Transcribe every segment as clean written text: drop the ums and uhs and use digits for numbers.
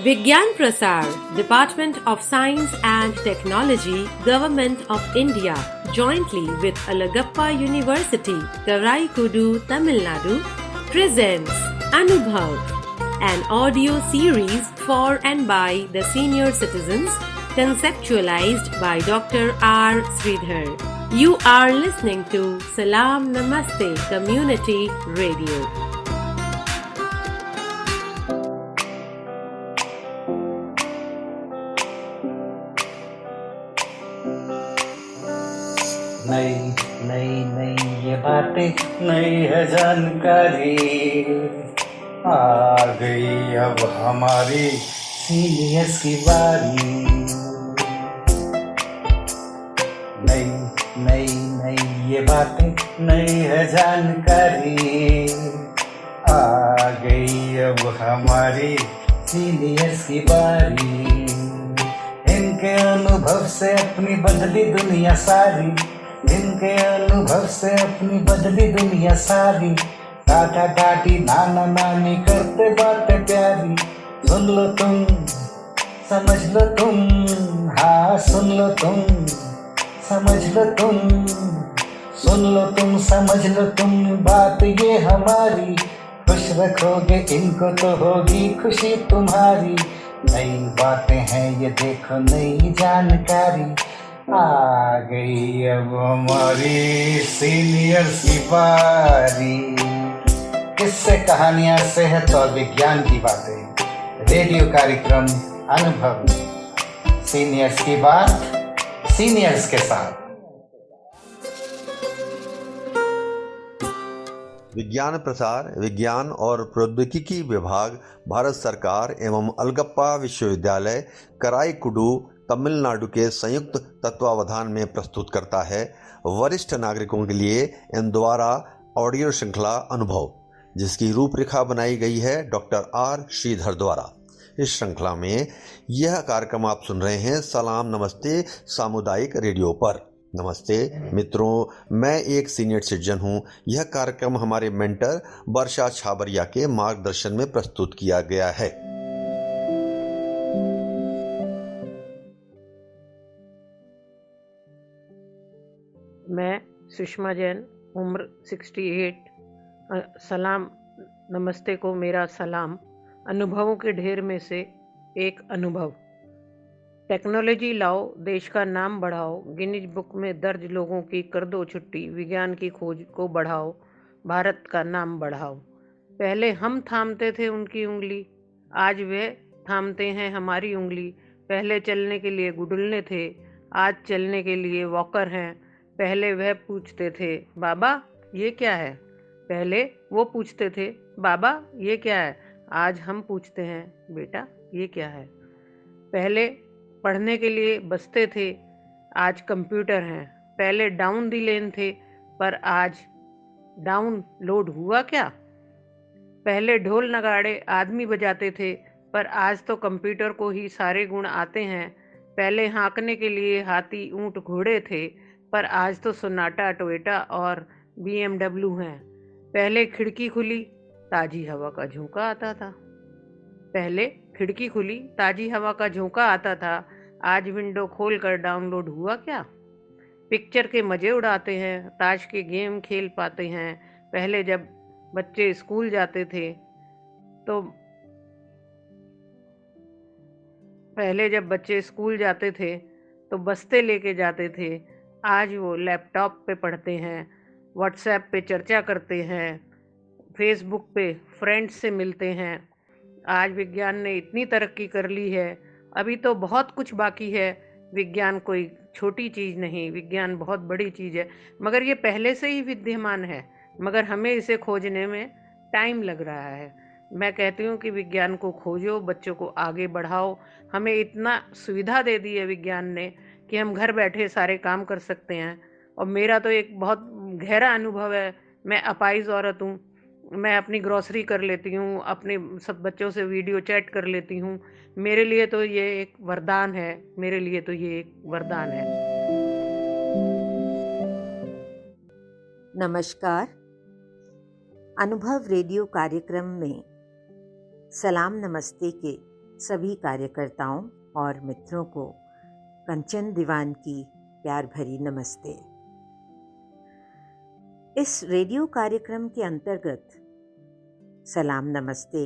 Vigyan Prasar, Department of Science and Technology, Government of India, jointly with Alagappa University, Karaikudu, Tamil Nadu, presents Anubhav, an audio series for and by the senior citizens, conceptualized by Dr. R. Sridhar. You are listening to Salam Namaste Community Radio. नई नई नई ये बातें, नई है जानकारी, आ गई अब हमारी सीनियर्स की बारी। नई नई नई ये बातें, नई है जानकारी, आ गई अब हमारी सीनियर्स की बारी। इनके अनुभव से अपनी बदली दुनिया सारी, इनके अनुभव से अपनी बदली दुनिया सारी। दादा दादी नाना नानी करते बातें प्यारी, सुन लो तुम समझ लो तुम, हाँ सुन लो तुम समझ लो तुम, सुन लो तुम समझ लो तुम, बात ये हमारी। खुश रखोगे इनको तो होगी खुशी तुम्हारी। नई बातें हैं ये देखो, नई जानकारी, आ गई अब हमारी सीनियर्स की बारी। किस्से कहानियां सेहत और विज्ञान की बातें, रेडियो कार्यक्रम अनुभव, सीनियर्स की बात सीनियर्स के साथ। विज्ञान प्रसार, विज्ञान और प्रौद्योगिकी विभाग, भारत सरकार एवं अलगप्पा विश्वविद्यालय कराईकुडू तमिलनाडु के संयुक्त तत्वावधान में प्रस्तुत करता है वरिष्ठ नागरिकों के लिए इन द्वारा ऑडियो श्रृंखला अनुभव, जिसकी रूपरेखा बनाई गई है डॉक्टर आर श्रीधर द्वारा। इस श्रृंखला में यह कार्यक्रम आप सुन रहे हैं सलाम नमस्ते सामुदायिक रेडियो पर। नमस्ते मित्रों, मैं एक सीनियर सिटीजन हूँ। यह कार्यक्रम हमारे मेंटर वर्षा छाबरिया के मार्गदर्शन में प्रस्तुत किया गया है। मैं सुषमा जैन, उम्र 68, सलाम नमस्ते को मेरा सलाम। अनुभवों के ढेर में से एक अनुभव। टेक्नोलॉजी लाओ, देश का नाम बढ़ाओ, गिनीज बुक में दर्ज लोगों की कर दो छुट्टी, विज्ञान की खोज को बढ़ाओ, भारत का नाम बढ़ाओ। पहले हम थामते थे उनकी उंगली, आज वे थामते हैं हमारी उंगली। पहले चलने के लिए गुडुलने थे, आज चलने के लिए वॉकर हैं। पहले वह पूछते थे बाबा ये क्या है, पहले वो पूछते थे बाबा ये क्या है, आज हम पूछते हैं बेटा ये क्या है। पहले पढ़ने के लिए बसते थे, आज कंप्यूटर हैं। पहले डाउन दी लेन थे, पर आज डाउन लोड हुआ क्या। पहले ढोल नगाड़े आदमी बजाते थे, पर आज तो कंप्यूटर को ही सारे गुण आते हैं। पहले हाँकने के लिए हाथी ऊंट घोड़े थे, पर आज तो सोनाटा टोयोटा और BMW हैं। पहले खिड़की खुली, ताजी हवा का झोंका आता था। पहले खिड़की खुली, ताजी हवा का झोंका आता था, आज विंडो खोलकर डाउनलोड हुआ क्या। पिक्चर के मजे उड़ाते हैं, ताश के गेम खेल पाते हैं। पहले जब बच्चे स्कूल जाते थे तो बस्ते लेके जाते थे, आज वो लैपटॉप पे पढ़ते हैं, व्हाट्सएप पे चर्चा करते हैं, फेसबुक पे फ्रेंड्स से मिलते हैं। आज विज्ञान ने इतनी तरक्की कर ली है, अभी तो बहुत कुछ बाकी है। विज्ञान कोई छोटी चीज़ नहीं, विज्ञान बहुत बड़ी चीज़ है, मगर ये पहले से ही विद्यमान है, मगर हमें इसे खोजने में टाइम लग रहा है। मैं कहती हूँ कि विज्ञान को खोजो, बच्चों को आगे बढ़ाओ। हमें इतना सुविधा दे दी है विज्ञान ने कि हम घर बैठे सारे काम कर सकते हैं। और मेरा तो एक बहुत गहरा अनुभव है, मैं अपाहिज औरत हूँ, मैं अपनी ग्रॉसरी कर लेती हूँ, अपने सब बच्चों से वीडियो चैट कर लेती हूँ। मेरे लिए तो ये एक वरदान है, मेरे लिए तो ये एक वरदान है। नमस्कार। अनुभव रेडियो कार्यक्रम में सलाम नमस्ते के सभी कार्यकर्ताओं और मित्रों को कंचन दीवान की प्यार भरी नमस्ते। इस रेडियो कार्यक्रम के अंतर्गत सलाम नमस्ते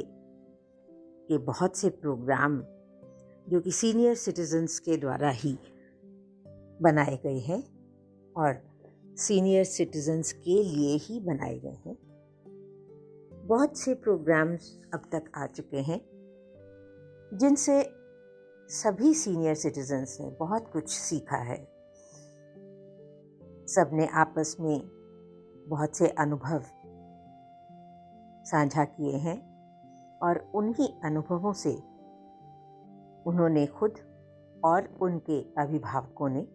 के बहुत से प्रोग्राम जो कि सीनियर सिटीजन्स के द्वारा ही बनाए गए हैं और सीनियर सिटीजन्स के लिए ही बनाए गए हैं। बहुत से प्रोग्राम्स अब तक आ चुके हैं जिनसे सभी सीनियर सिटीजन्स ने बहुत कुछ सीखा है। सबने आपस में बहुत से अनुभव साझा किए हैं और उन्हीं अनुभवों से उन्होंने खुद और उनके अभिभावकों ने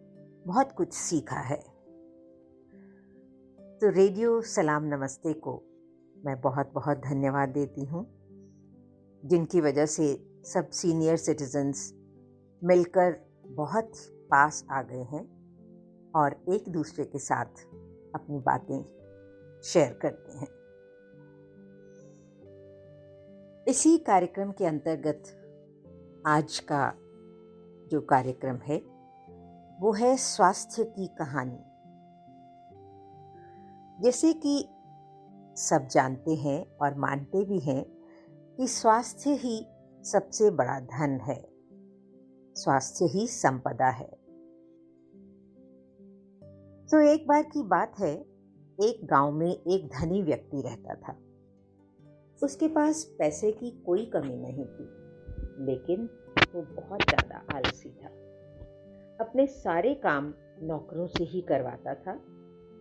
बहुत कुछ सीखा है। तो रेडियो सलाम नमस्ते को मैं बहुत बहुत धन्यवाद देती हूँ, जिनकी वजह से सब सीनियर सिटीजन्स मिलकर बहुत पास आ गए हैं और एक दूसरे के साथ अपनी बातें शेयर करते हैं। इसी कार्यक्रम के अंतर्गत आज का जो कार्यक्रम है वो है स्वास्थ्य की कहानी। जैसे कि सब जानते हैं और मानते भी हैं कि स्वास्थ्य ही सबसे बड़ा धन है, स्वास्थ्य ही संपदा है। तो एक बार की बात है, एक गांव में एक धनी व्यक्ति रहता था। उसके पास पैसे की कोई कमी नहीं थी, लेकिन वो बहुत ज़्यादा आलसी था। अपने सारे काम नौकरों से ही करवाता था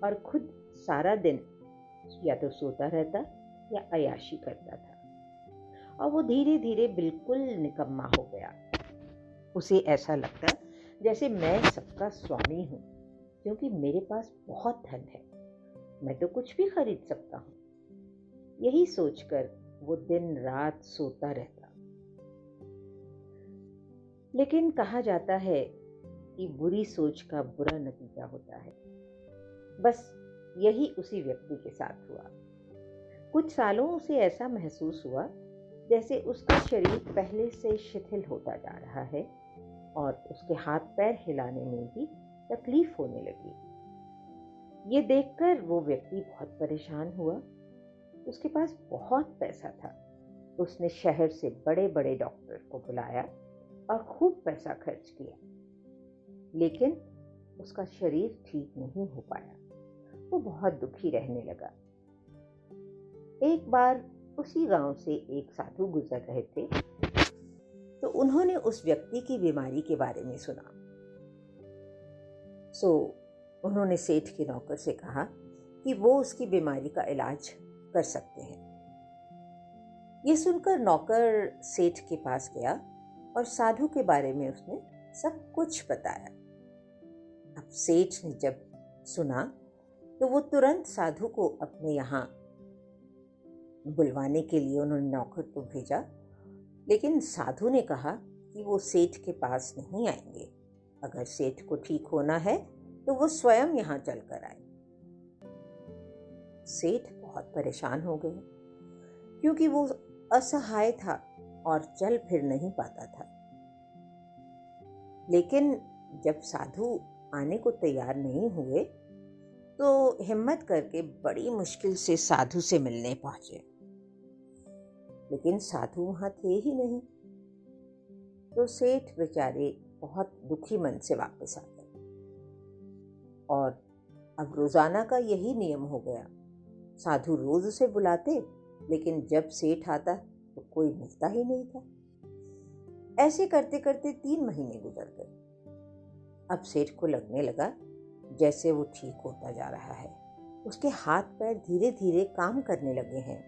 और खुद सारा दिन या तो सोता रहता या अय्याशी करता था और वो धीरे धीरे बिल्कुल निकम्मा हो गया। उसे ऐसा लगता जैसे मैं सबका स्वामी हूँ, क्योंकि मेरे पास बहुत धन है, मैं तो कुछ भी खरीद सकता हूँ। यही सोचकर वो दिन रात सोता रहता। लेकिन कहा जाता है कि बुरी सोच का बुरा नतीजा होता है। बस यही उसी व्यक्ति के साथ हुआ। कुछ सालों उसे ऐसा महसूस हुआ जैसे उसका शरीर पहले से शिथिल होता जा रहा है और उसके हाथ पैर हिलाने में भी तकलीफ होने लगी। ये देखकर वो व्यक्ति बहुत परेशान हुआ। उसके पास बहुत पैसा था। उसने शहर से बड़े बड़े डॉक्टर को बुलाया और खूब पैसा खर्च किया, लेकिन उसका शरीर ठीक नहीं हो पाया। वो बहुत दुखी रहने लगा। एक बार उसी गांव से एक साधु गुजर रहे थे, तो उन्होंने उस व्यक्ति की बीमारी के बारे में सुना। उन्होंने सेठ के नौकर से कहा कि वो उसकी बीमारी का इलाज कर सकते हैं। ये सुनकर नौकर सेठ के पास गया और साधु के बारे में उसने सब कुछ बताया। अब सेठ ने जब सुना तो वो तुरंत साधु को अपने यहाँ बुलवाने के लिए उन्होंने नौकर को भेजा, लेकिन साधु ने कहा कि वो सेठ के पास नहीं आएंगे। अगर सेठ को ठीक होना है तो वो स्वयं यहाँ चल कर आए। सेठ बहुत परेशान हो गए, क्योंकि वो असहाय था और चल फिर नहीं पाता था। लेकिन जब साधु आने को तैयार नहीं हुए तो हिम्मत करके बड़ी मुश्किल से साधु से मिलने पहुंचे, लेकिन साधु वहां थे ही नहीं। तो सेठ बेचारे बहुत दुखी मन से वापस आ गए और अब रोजाना का यही नियम हो गया। साधु रोज उसे बुलाते, लेकिन जब सेठ आता तो कोई मिलता ही नहीं था। ऐसे करते करते 3 महीने गुजर गए। अब सेठ को लगने लगा जैसे वो ठीक होता जा रहा है। उसके हाथ पैर धीरे धीरे काम करने लगे हैं।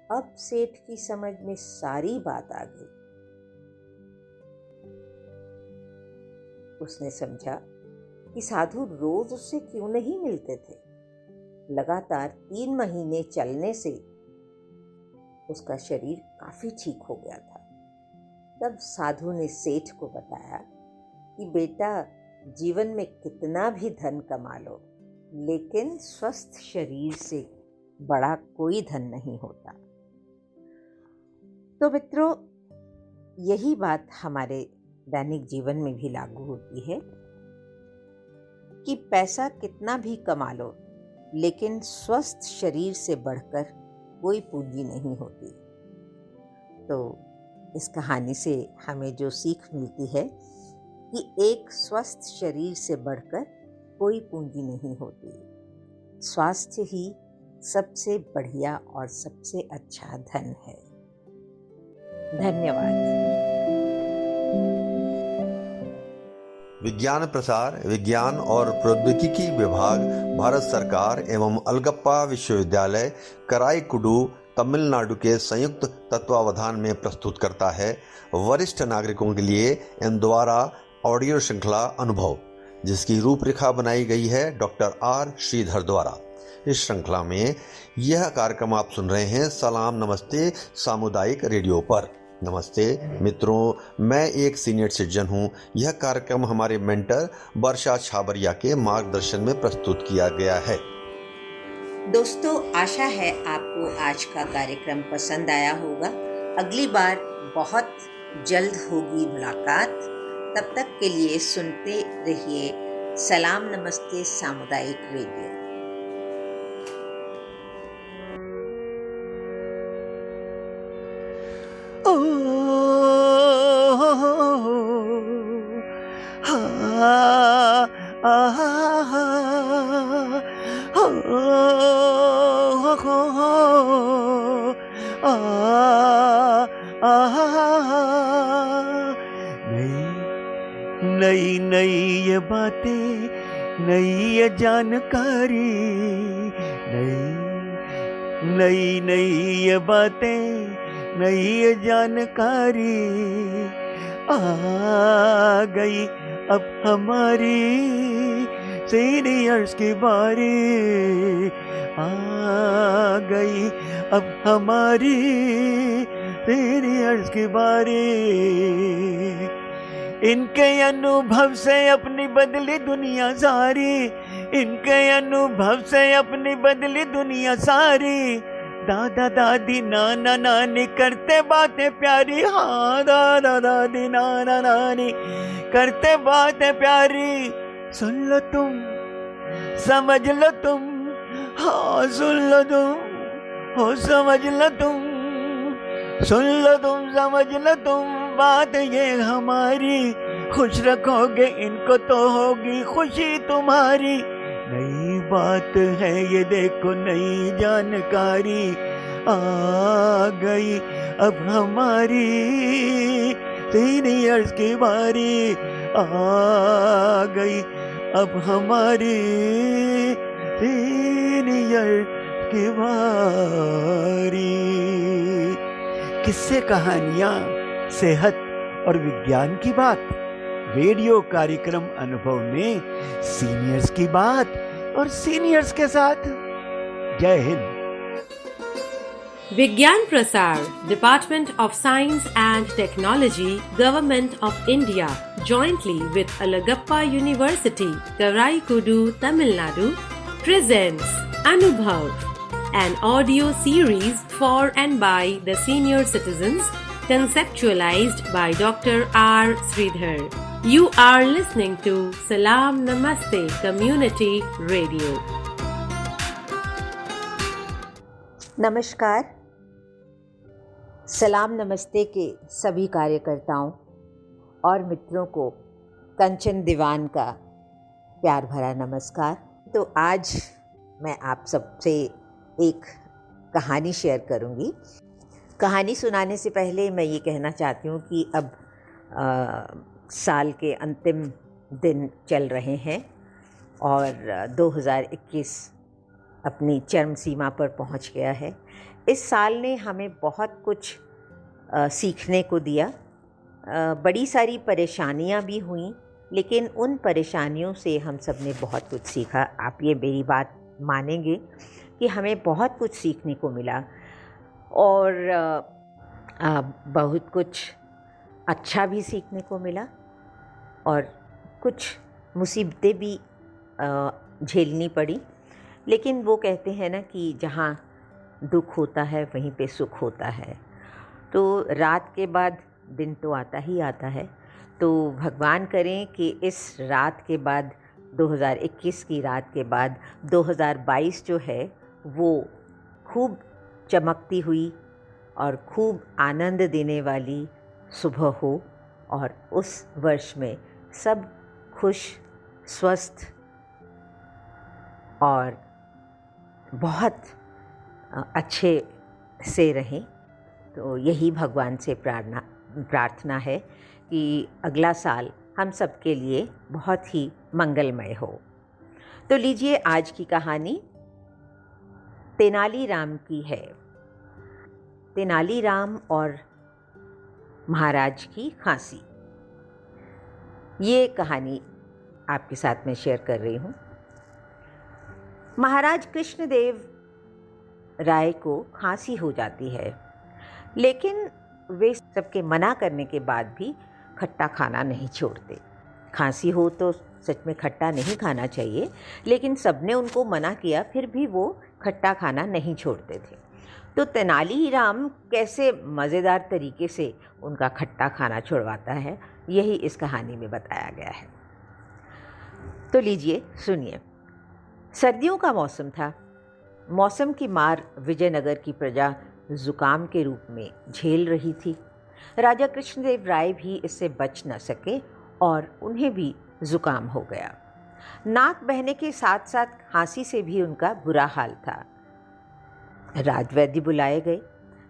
अब सेठ की समझ में सारी बात आ गई। उसने समझा कि साधु रोज उससे क्यों नहीं मिलते थे। लगातार 3 महीने चलने से उसका शरीर काफी ठीक हो गया था। तब साधु ने सेठ को बताया कि बेटा, जीवन में कितना भी धन कमा लो, लेकिन स्वस्थ शरीर से बड़ा कोई धन नहीं होता। तो मित्रों, यही बात हमारे दैनिक जीवन में भी लागू होती है कि पैसा कितना भी कमा लो, लेकिन स्वस्थ शरीर से बढ़कर कोई पूंजी नहीं होती। तो इस कहानी से हमें जो सीख मिलती है कि एक स्वस्थ शरीर से बढ़कर कोई पूंजी नहीं होती। स्वास्थ्य ही सबसे बढ़िया और सबसे अच्छा धन है। धन्यवाद। विज्ञान प्रसार, विज्ञान और प्रौद्योगिकी विभाग, भारत सरकार एवं अलगप्पा विश्वविद्यालय कराईकुडू तमिलनाडु के संयुक्त तत्वावधान में प्रस्तुत करता है वरिष्ठ नागरिकों के लिए इन द्वारा ऑडियो श्रृंखला अनुभव, जिसकी रूपरेखा बनाई गई है डॉक्टर आर श्रीधर द्वारा। इस श्रृंखला में यह कार्यक्रम आप सुन रहे हैं सलाम नमस्ते सामुदायिक रेडियो पर। नमस्ते मित्रों, मैं एक सीनियर सिटीजन हूँ। यह कार्यक्रम हमारे मेंटर वर्षा छाबरिया के मार्गदर्शन में प्रस्तुत किया गया है। दोस्तों, आशा है आपको आज का कार्यक्रम पसंद आया होगा। अगली बार बहुत जल्द होगी मुलाकात। तब तक के लिए सुनते रहिए सलाम नमस्ते सामुदायिक रेडियो। नई नई ये बातें, नई ये जानकारी, नई नई ये बातें, नई ये जानकारी आ गई अब हमारी सीनियर्स की बारी, आ गई अब हमारी सीनियर्स की बारी। इनके अनुभव से अपनी बदली दुनिया सारी, इनके अनुभव से अपनी बदली दुनिया सारी। दादा दादी नाना नानी करते बातें प्यारी, हाँ दादा दादी नाना नानी करते बातें प्यारी। सुन लो तुम, समझ लो तुम, हाँ सुन लो तुम, हो समझ लो तुम, सुन लो तुम, समझ लो तुम, बात ये हमारी। खुश रखोगे इनको तो होगी खुशी तुम्हारी। नई बात है ये देखो, नई जानकारी आ गई अब हमारी सीनियर्स की बारी, आ गई अब हमारी सीनियर की बारी। किस्से, कहानियाँ, सेहत और विज्ञान की बात, रेडियो कार्यक्रम अनुभव में सीनियर्स की बात और सीनियर्स के साथ। जय Hind. Vigyan Prasar, Department of Science and Technology, Government of India, jointly with Alagappa University, Karaikudu, Tamil Nadu, presents Anubhav, an audio series for and by the senior citizens, conceptualized by Dr. R. Sridhar. You are listening to Salam Namaste Community Radio. नमस्कार। सलाम नमस्ते के सभी कार्यकर्ताओं और मित्रों को कंचन दीवान का प्यार भरा नमस्कार। तो आज मैं आप सबसे एक कहानी शेयर करूंगी। कहानी सुनाने से पहले मैं ये कहना चाहती हूँ कि अब साल के अंतिम दिन चल रहे हैं और 2021 अपनी चरम सीमा पर पहुंच गया है। इस साल ने हमें बहुत कुछ सीखने को दिया। बड़ी सारी परेशानियां भी हुईं, लेकिन उन परेशानियों से हम सब ने बहुत कुछ सीखा। आप ये मेरी बात मानेंगे कि हमें बहुत कुछ सीखने को मिला और बहुत कुछ अच्छा भी सीखने को मिला और कुछ मुसीबतें भी झेलनी पड़ी। लेकिन वो कहते हैं ना कि जहाँ दुख होता है वहीं पे सुख होता है। तो रात के बाद दिन तो आता ही आता है। तो भगवान करें कि इस रात के बाद, 2021 की रात के बाद 2022 जो है वो खूब चमकती हुई और खूब आनंद देने वाली सुबह हो, और उस वर्ष में सब खुश, स्वस्थ और बहुत अच्छे से रहें। तो यही भगवान से प्रार्थना है कि अगला साल हम सब के लिए बहुत ही मंगलमय हो। तो लीजिए, आज की कहानी तेनालीराम की है। तेनालीराम और महाराज की खांसी। ये कहानी आपके साथ में शेयर कर रही हूँ। महाराज कृष्णदेव राय को खांसी हो जाती है, लेकिन वे सबके मना करने के बाद भी खट्टा खाना नहीं छोड़ते। खांसी हो तो सच में खट्टा नहीं खाना चाहिए, लेकिन सबने उनको मना किया, फिर भी वो खट्टा खाना नहीं छोड़ते थे। तो तेनालीराम कैसे मज़ेदार तरीके से उनका खट्टा खाना छुड़वाता है, यही इस कहानी में बताया गया है। तो लीजिए सुनिए। सर्दियों का मौसम था। मौसम की मार विजयनगर की प्रजा जुकाम के रूप में झेल रही थी। राजा कृष्णदेव राय भी इससे बच न सके और उन्हें भी जुकाम हो गया। नाक बहने के साथ साथ खांसी से भी उनका बुरा हाल था। राजवैद्य बुलाए गए।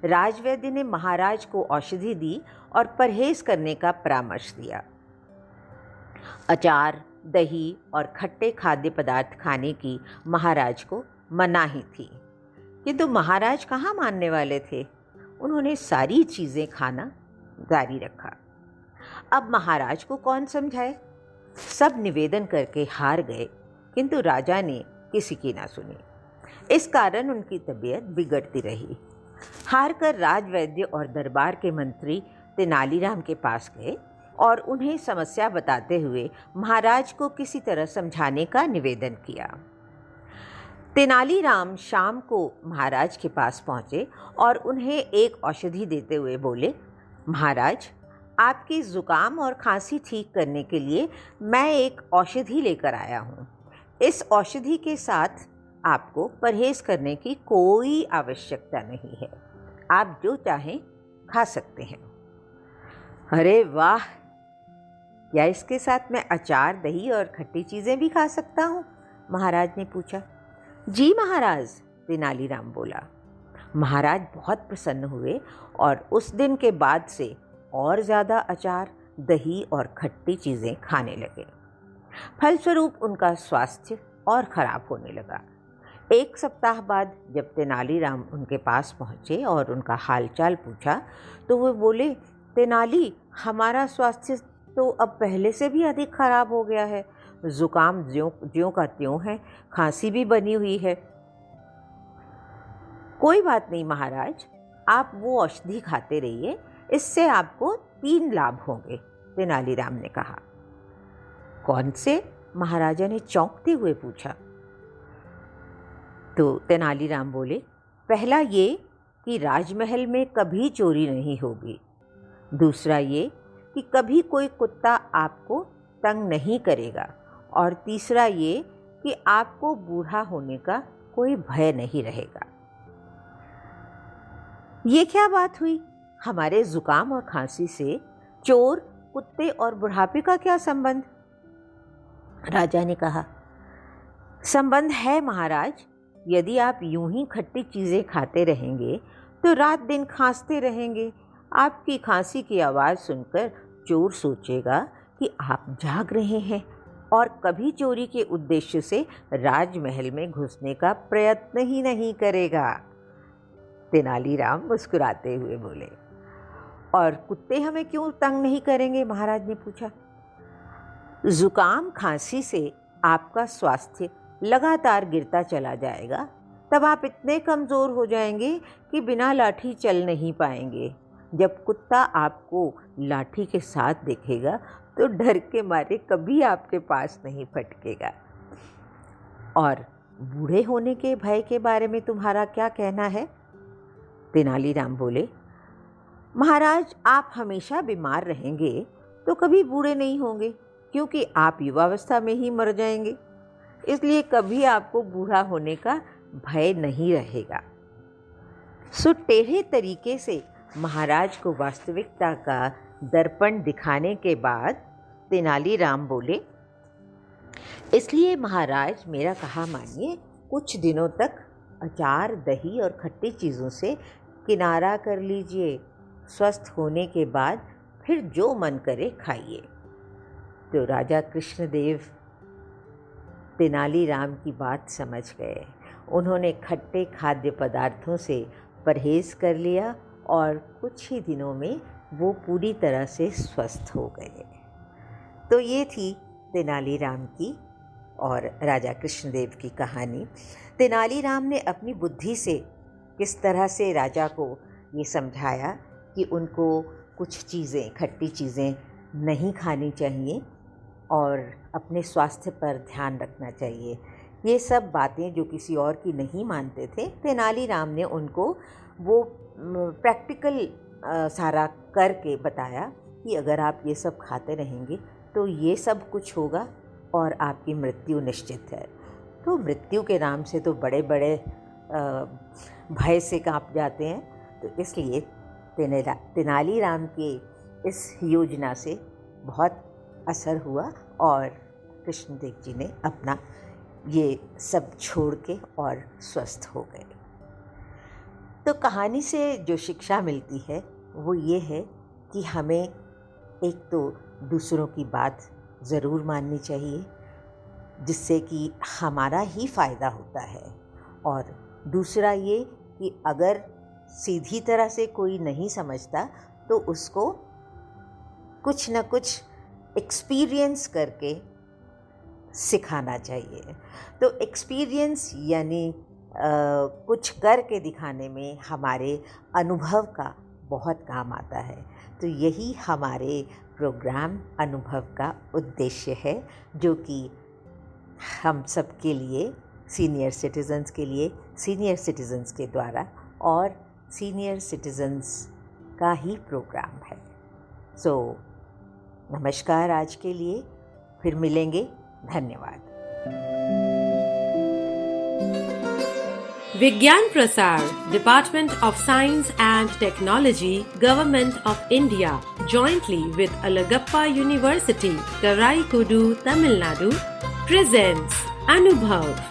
राजवैद्य ने महाराज को औषधि दी और परहेज करने का परामर्श दिया। अचार, दही और खट्टे खाद्य पदार्थ खाने की महाराज को मनाही थी, किंतु महाराज कहाँ मानने वाले थे। उन्होंने सारी चीज़ें खाना जारी रखा। अब महाराज को कौन समझाए। सब निवेदन करके हार गए, किंतु राजा ने किसी की ना सुनी। इस कारण उनकी तबीयत बिगड़ती रही। हार कर राजवैद्य और दरबार के मंत्री तेनालीराम के पास गए और उन्हें समस्या बताते हुए महाराज को किसी तरह समझाने का निवेदन किया। तेनालीराम शाम को महाराज के पास पहुँचे और उन्हें एक औषधि देते हुए बोले, महाराज, आपकी ज़ुकाम और खांसी ठीक करने के लिए मैं एक औषधि लेकर आया हूँ। इस औषधि के साथ आपको परहेज करने की कोई आवश्यकता नहीं है। आप जो चाहें खा सकते हैं। अरे वाह! क्या इसके साथ मैं अचार, दही और खट्टी चीज़ें भी खा सकता हूँ? महाराज ने पूछा। जी महाराज, तेनालीराम बोला। महाराज बहुत प्रसन्न हुए और उस दिन के बाद से और ज़्यादा अचार, दही और खट्टी चीज़ें खाने लगे। फलस्वरूप उनका स्वास्थ्य और ख़राब होने लगा। एक सप्ताह बाद जब तेनालीराम उनके पास पहुँचे और उनका हालचाल पूछा तो वो बोले, तेनाली, हमारा स्वास्थ्य तो अब पहले से भी अधिक खराब हो गया है। ज़ुकाम ज्यों का त्यों है, खांसी भी बनी हुई है। कोई बात नहीं महाराज, आप वो औषधि खाते रहिए, इससे आपको 3 लाभ होंगे, तेनालीराम ने कहा। कौन से? महाराजा ने चौंकते हुए पूछा। तो तेनालीराम बोले, पहला ये कि राजमहल में कभी चोरी नहीं होगी। दूसरा ये कि कभी कोई कुत्ता आपको तंग नहीं करेगा। और तीसरा ये कि आपको बूढ़ा होने का कोई भय नहीं रहेगा। ये क्या बात हुई? हमारे जुकाम और खांसी से चोर, कुत्ते और बुढ़ापे का क्या संबंध? राजा ने कहा, संबंध है महाराज। यदि आप यूं ही खट्टी चीज़ें खाते रहेंगे तो रात दिन खांसते रहेंगे। आपकी खांसी की आवाज़ सुनकर चोर सोचेगा कि आप जाग रहे हैं और कभी चोरी के उद्देश्य से राजमहल में घुसने का प्रयत्न ही नहीं करेगा। तेनालीराम मुस्कुराते हुए बोले। और कुत्ते हमें क्यों तंग नहीं करेंगे? महाराज ने पूछा। जुकाम खांसी से आपका स्वास्थ्य लगातार गिरता चला जाएगा। तब आप इतने कमज़ोर हो जाएंगे कि बिना लाठी चल नहीं पाएंगे। जब कुत्ता आपको लाठी के साथ देखेगा तो डर के मारे कभी आपके पास नहीं फटकेगा। और बूढ़े होने के भय के बारे में तुम्हारा क्या कहना है? तेनालीराम बोले, महाराज, आप हमेशा बीमार रहेंगे तो कभी बूढ़े नहीं होंगे, क्योंकि आप युवावस्था में ही मर जाएंगे। इसलिए कभी आपको बूढ़ा होने का भय नहीं रहेगा। सो टेढ़े तरीके से महाराज को वास्तविकता का दर्पण दिखाने के बाद तेनालीराम बोले, इसलिए महाराज मेरा कहा मानिए, कुछ दिनों तक अचार, दही और खट्टी चीज़ों से किनारा कर लीजिए। स्वस्थ होने के बाद फिर जो मन करे खाइए। तो राजा कृष्णदेव तेनालीराम की बात समझ गए। उन्होंने खट्टे खाद्य पदार्थों से परहेज़ कर लिया और कुछ ही दिनों में वो पूरी तरह से स्वस्थ हो गए। तो ये थी तेनालीराम की और राजा कृष्णदेव की कहानी। तेनालीराम ने अपनी बुद्धि से किस तरह से राजा को ये समझाया कि उनको कुछ चीज़ें, खट्टी चीज़ें नहीं खानी चाहिए और अपने स्वास्थ्य पर ध्यान रखना चाहिए। ये सब बातें जो किसी और की नहीं मानते थे, तेनालीराम ने उनको वो प्रैक्टिकल सारा करके बताया कि अगर आप ये सब खाते रहेंगे तो ये सब कुछ होगा और आपकी मृत्यु निश्चित है। तो मृत्यु के नाम से तो बड़े बड़े भय से कांप जाते हैं। तो इसलिए तेनालीराम के इस योजना से बहुत असर हुआ और कृष्णदेव जी ने अपना ये सब छोड़ के और स्वस्थ हो गए। तो कहानी से जो शिक्षा मिलती है वो ये है कि हमें एक तो दूसरों की बात ज़रूर माननी चाहिए, जिससे कि हमारा ही फ़ायदा होता है, और दूसरा ये कि अगर सीधी तरह से कोई नहीं समझता तो उसको कुछ न कुछ एक्सपीरियंस करके सिखाना चाहिए। तो एक्सपीरियंस यानी कुछ करके दिखाने में हमारे अनुभव का बहुत काम आता है। तो यही हमारे प्रोग्राम अनुभव का उद्देश्य है, जो कि हम सब के लिए, सीनियर सिटीज़न्स के लिए, सीनियर सिटीज़न्स के द्वारा और सीनियर सिटीज़न्स का ही प्रोग्राम है। सो नमस्कार आज के लिए, फिर मिलेंगे। धन्यवाद। विज्ञान प्रसार, department of science and technology, government of India, jointly with Alagappa University, Karaikudu, Tamil Nadu, presents Anubhav,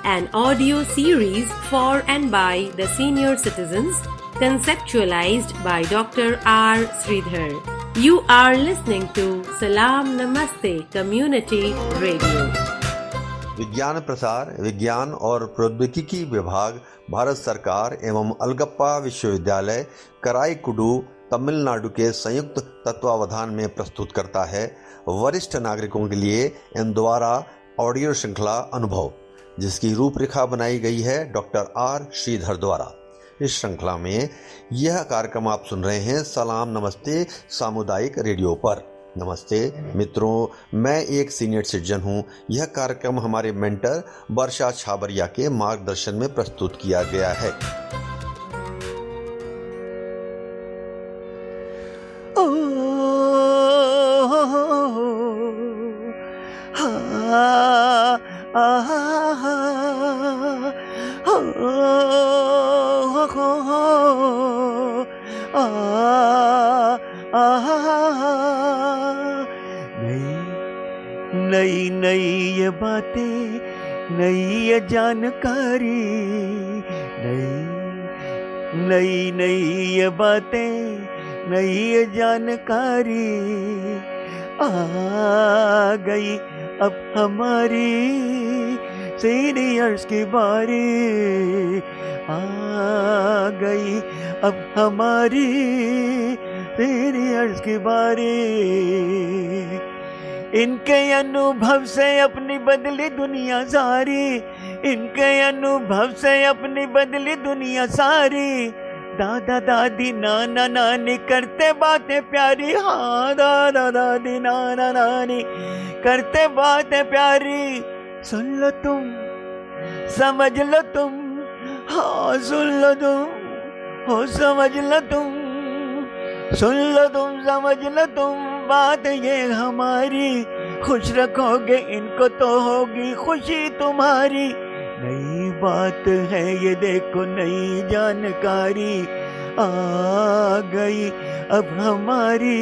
an audio series for and by the senior citizens, conceptualized by Dr. R. Sridhar. You are listening to Salam Namaste Community Radio. विज्ञान प्रसार, विज्ञान और प्रौद्योगिकी विभाग, भारत सरकार एवं अलगप्पा विश्वविद्यालय कराईकुडू तमिलनाडु के संयुक्त तत्वावधान में प्रस्तुत करता है वरिष्ठ नागरिकों के लिए इन द्वारा ऑडियो श्रृंखला अनुभव, जिसकी रूपरेखा बनाई गई है डॉक्टर आर श्रीधर द्वारा। इस श्रृंखला में यह कार्यक्रम आप सुन रहे हैं सलाम नमस्ते सामुदायिक रेडियो पर। नमस्ते मित्रों, मैं एक सीनियर सिटीजन हूँ। यह कार्यक्रम हमारे मेंटर वर्षा छाबरिया के मार्गदर्शन में प्रस्तुत किया गया है। नई नई ये बातें, नई ये जानकारी, नई नई ये बातें, नई ये जानकारी आ गई अब हमारी सीनियर्स की बारी, आ गई अब हमारी सीनियर्स की बारी। इनके अनुभव से अपनी बदली दुनिया सारी, इनके अनुभव से अपनी बदली दुनिया सारी। दादा दादी नाना नानी करते बातें प्यारी, हाँ दादा दादी नाना नानी करते बातें प्यारी। सुन लो तुम, समझ लो तुम, हाँ सुन लो तुम, हो समझ लो तुम, सुन लो तुम, समझ लो तुम बात ये हमारी, खुश रखोगे इनको तो होगी खुशी तुम्हारी। नई बात है ये देखो, नई जानकारी आ गई अब हमारी,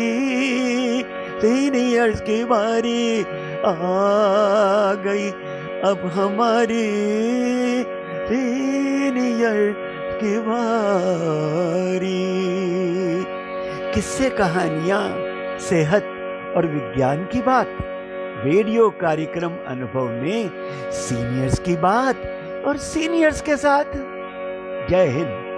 सीनियर्स की बारी आ गई अब हमारी, सीनियर की बारी। किस्से, कहानियाँ, सेहत और विज्ञान की बात, रेडियो कार्यक्रम अनुभव में सीनियर्स की बात और सीनियर्स के साथ। जय हिंद।